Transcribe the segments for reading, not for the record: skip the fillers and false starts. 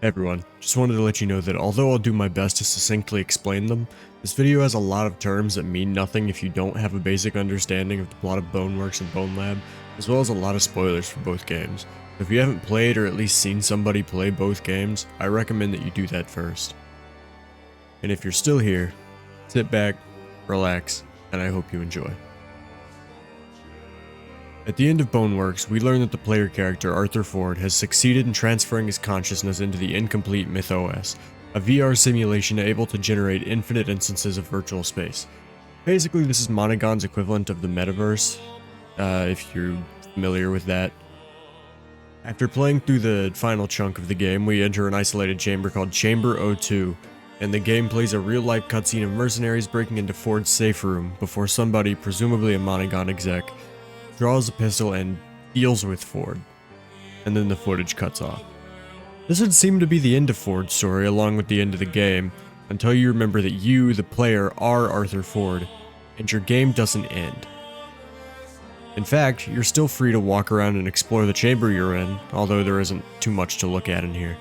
Hey everyone, just wanted to let you know that although I'll do my best to succinctly explain them, this video has a lot of terms that mean nothing if you don't have a basic understanding of the plot of Boneworks and Bone Lab, as well as a lot of spoilers for both games. If you haven't played or at least seen somebody play both games, I recommend that you do that first. And if you're still here, sit back, relax, and I hope you enjoy. At the end of Boneworks, we learn that the player character Arthur Ford has succeeded in transferring his consciousness into the incomplete MythOS, a VR simulation able to generate infinite instances of virtual space. Basically, this is Monogon's equivalent of the metaverse, if you're familiar with that. After playing through the final chunk of the game, we enter an isolated chamber called Chamber O2, and the game plays a real-life cutscene of mercenaries breaking into Ford's safe room before somebody, presumably a Monogon exec, draws a pistol and deals with Ford, and then the footage cuts off. This would seem to be the end of Ford's story along with the end of the game, until you remember that you, the player, are Arthur Ford, and your game doesn't end. In fact, you're still free to walk around and explore the chamber you're in, although there isn't too much to look at in here.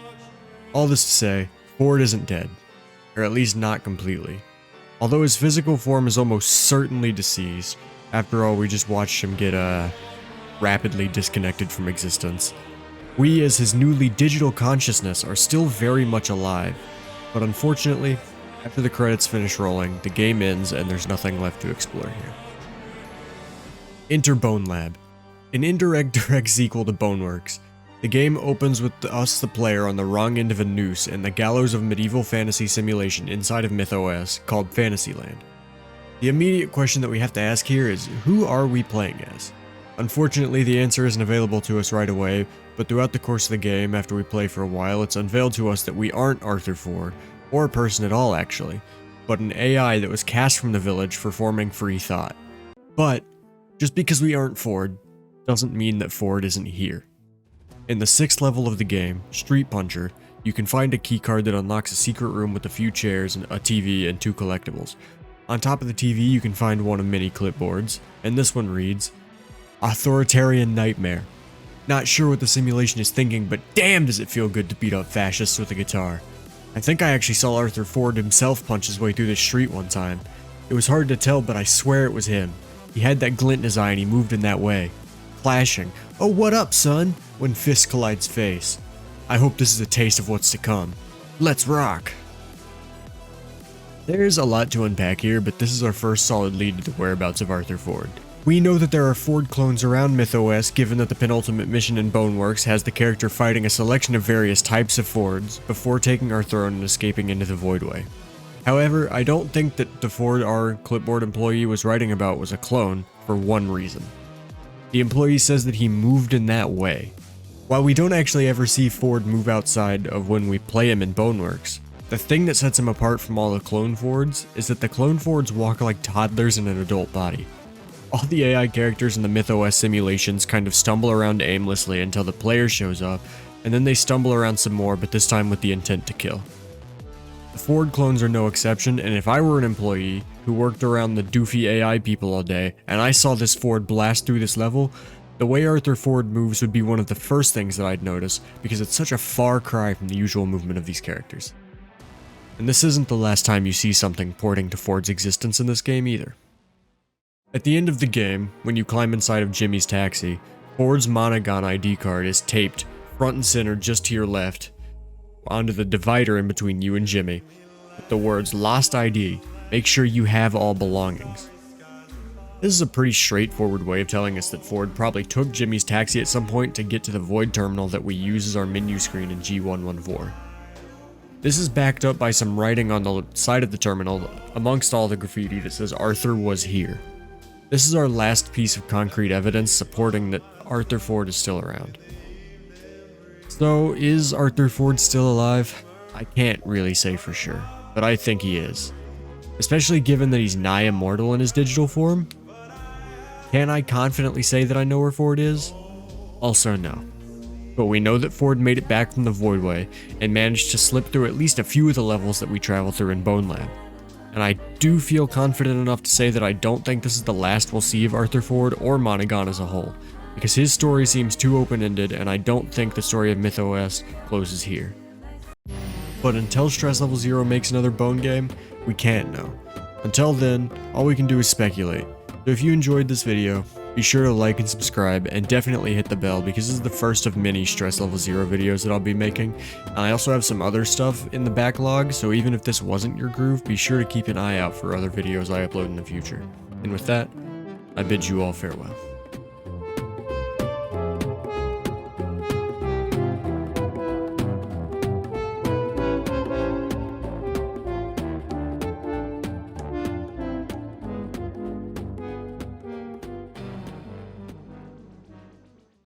All this to say, Ford isn't dead, or at least not completely. Although his physical form is almost certainly deceased. After all, we just watched him get rapidly disconnected from existence. We, as his newly digital consciousness, are still very much alive. But unfortunately, after the credits finish rolling, the game ends and there's nothing left to explore here. Enter Bone Lab, an indirect direct sequel to Boneworks. The game opens with us, the player, on the wrong end of a noose in the gallows of medieval fantasy simulation inside of MythOS called Fantasyland. The immediate question that we have to ask here is, who are we playing as? Unfortunately, the answer isn't available to us right away, but throughout the course of the game, after we play for a while, it's unveiled to us that we aren't Arthur Ford, or a person at all actually, but an AI that was cast from the village for forming free thought. But, just because we aren't Ford, doesn't mean that Ford isn't here. In the 6th level of the game, Street Puncher, you can find a keycard that unlocks a secret room with a few chairs, a TV, and 2 collectibles. On top of the TV, you can find one of many clipboards, and this one reads, "Authoritarian Nightmare. Not sure what the simulation is thinking, but damn does it feel good to beat up fascists with a guitar. I think I actually saw Arthur Ford himself punch his way through the street one time. It was hard to tell, but I swear it was him. He had that glint in his eye and he moved in that way. Clashing, 'Oh, what up, son?' when fists collides face. I hope this is a taste of what's to come. Let's rock." There's a lot to unpack here, but this is our first solid lead to the whereabouts of Arthur Ford. We know that there are Ford clones around MythOS, given that the penultimate mission in Boneworks has the character fighting a selection of various types of Fords before taking our throne and escaping into the Voidway. However, I don't think that the Ford our clipboard employee was writing about was a clone, for one reason. The employee says that he moved in that way. While we don't actually ever see Ford move outside of when we play him in Boneworks, the thing that sets him apart from all the clone Fords is that the clone Fords walk like toddlers in an adult body. All the AI characters in the MythOS simulations kind of stumble around aimlessly until the player shows up, and then they stumble around some more, but this time with the intent to kill. The Ford clones are no exception, and if I were an employee who worked around the doofy AI people all day, and I saw this Ford blast through this level, the way Arthur Ford moves would be one of the first things that I'd notice, because it's such a far cry from the usual movement of these characters. And this isn't the last time you see something porting to Ford's existence in this game either. At the end of the game, when you climb inside of Jimmy's taxi, Ford's Monogon ID card is taped front and center just to your left, onto the divider in between you and Jimmy, with the words "Lost ID, make sure you have all belongings." This is a pretty straightforward way of telling us that Ford probably took Jimmy's taxi at some point to get to the void terminal that we use as our menu screen in G114. This is backed up by some writing on the side of the terminal amongst all the graffiti that says "Arthur was here." This is our last piece of concrete evidence supporting that Arthur Ford is still around. So, is Arthur Ford still alive? I can't really say for sure, but I think he is. Especially given that he's nigh immortal in his digital form. Can I confidently say that I know where Ford is? Also no. But we know that Ford made it back from the Voidway and managed to slip through at least a few of the levels that we travel through in Bone Lab. And I do feel confident enough to say that I don't think this is the last we'll see of Arthur Ford or Monogon as a whole, because his story seems too open-ended and I don't think the story of MythOS closes here. But until Stress Level 0 makes another Bone game, we can't know. Until then, all we can do is speculate. So if you enjoyed this video, be sure to like and subscribe, and definitely hit the bell because this is the first of many Stress Level 0 videos that I'll be making. And I also have some other stuff in the backlog, so even if this wasn't your groove, be sure to keep an eye out for other videos I upload in the future. And with that, I bid you all farewell.